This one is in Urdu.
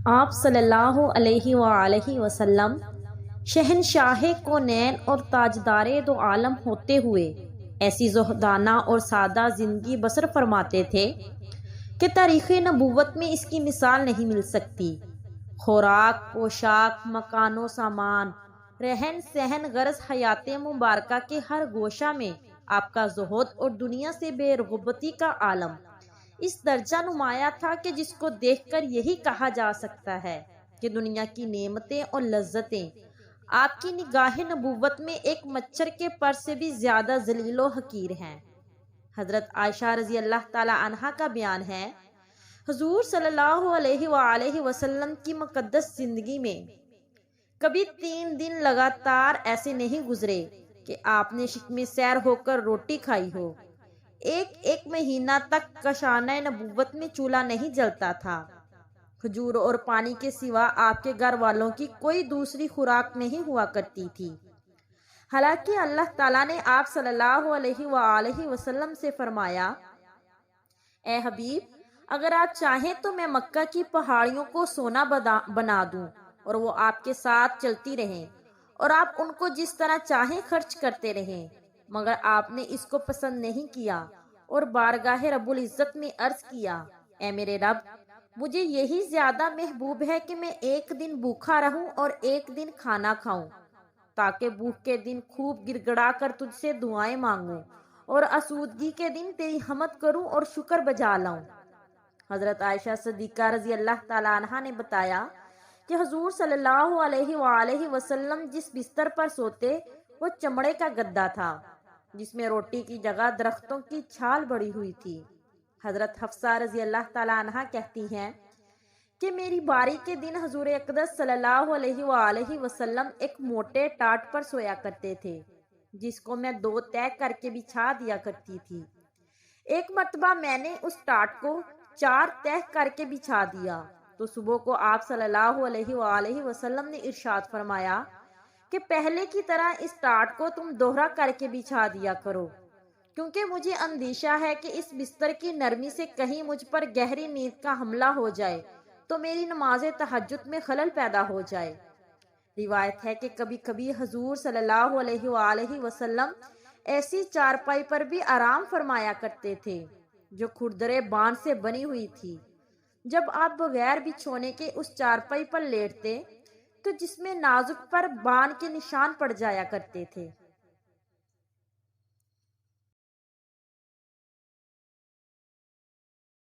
آپ صلی اللہ علیہ وآلہ وسلم شہنشاہ کونین اور تاجدار دو عالم ہوتے ہوئے ایسی زہدانہ اور سادہ زندگی بسر فرماتے تھے کہ تاریخ نبوت میں اس کی مثال نہیں مل سکتی۔ خوراک، پوشاک، مکان و سامان، رہن سہن، غرض حیات مبارکہ کے ہر گوشہ میں آپ کا زہد اور دنیا سے بے رغبتی کا عالم اس درجہ نمایاں تھا کہ جس کو دیکھ کر یہی کہا جا سکتا ہے کہ دنیا کی نعمتیں اور لذتیں آپ کی نگاہ نبوت میں ایک مچھر کے پر سے بھی زیادہ ذلیل و حقیر ہیں۔ حضرت عائشہ رضی اللہ تعالی عنہا کا بیان ہے، حضور صلی اللہ علیہ وآلہ وسلم کی مقدس زندگی میں کبھی 3 دن لگاتار ایسے نہیں گزرے کہ آپ نے شکم سیر ہو کر روٹی کھائی ہو۔ ایک مہینہ تک کشانہ نبوت میں چولہا نہیں جلتا تھا۔ کھجور اور پانی کے سوا آپ کے گھر والوں کی کوئی دوسری خوراک نہیں ہوا کرتی تھی۔ حالانکہ اللہ تعالیٰ نے آپ صلی اللہ علیہ وآلہ وسلم سے فرمایا، اے حبیب، اگر آپ چاہیں تو میں مکہ کی پہاڑیوں کو سونا بنا دوں اور وہ آپ کے ساتھ چلتی رہیں اور آپ ان کو جس طرح چاہیں خرچ کرتے رہیں، مگر آپ نے اس کو پسند نہیں کیا اور بارگاہ رب العزت میں عرض کیا، اے میرے رب، مجھے یہی زیادہ محبوب ہے کہ میں 1 دن بھوکھا رہوں اور 1 دن کھانا کھاؤں، تاکہ بھوک کے دن خوب گڑ گڑا کر تجھ سے دعائیں مانگوں اور آسودگی کے دن تیری حمد کروں اور شکر بجا لاؤں۔ حضرت عائشہ صدیقہ رضی اللہ تعالی عنہا نے بتایا کہ حضور صلی اللہ علیہ وآلہ وسلم جس بستر پر سوتے وہ چمڑے کا گدا تھا جس میں روٹی کی جگہ درختوں کی چھال بڑی ہوئی تھی۔ حضرت حفصہ رضی اللہ تعالی عنہا کہتی ہیں کہ میری باری کے دن حضور اقدس صلی اللہ علیہ وآلہ وسلم ایک موٹے ٹاٹ پر سویا کرتے تھے جس کو میں 2 تہہ کر کے بچھا دیا کرتی تھی۔ ایک مرتبہ میں نے اس ٹاٹ کو 4 تہہ کر کے بچھا دیا تو صبح کو آپ صلی اللہ علیہ وآلہ وسلم نے ارشاد فرمایا کہ پہلے کی طرح اس ٹاٹ کو تم دوہرا کر کے بچھا دیا کرو، کیونکہ مجھے اندیشہ ہے کہ اس بستر کی نرمی سے کہیں مجھ پر گہری نیند کا حملہ ہو جائے تو میری نماز تہجد میں خلل پیدا ہو جائے۔ روایت ہے کہ کبھی کبھی حضور صلی اللہ علیہ وآلہ وسلم ایسی چارپائی پر بھی آرام فرمایا کرتے تھے جو کھردرے بان سے بنی ہوئی تھی۔ جب آپ بغیر بچھونے کے اس چارپائی پر لیٹتے تو جس میں نازک پر بان کے نشان پڑ جایا کرتے تھے۔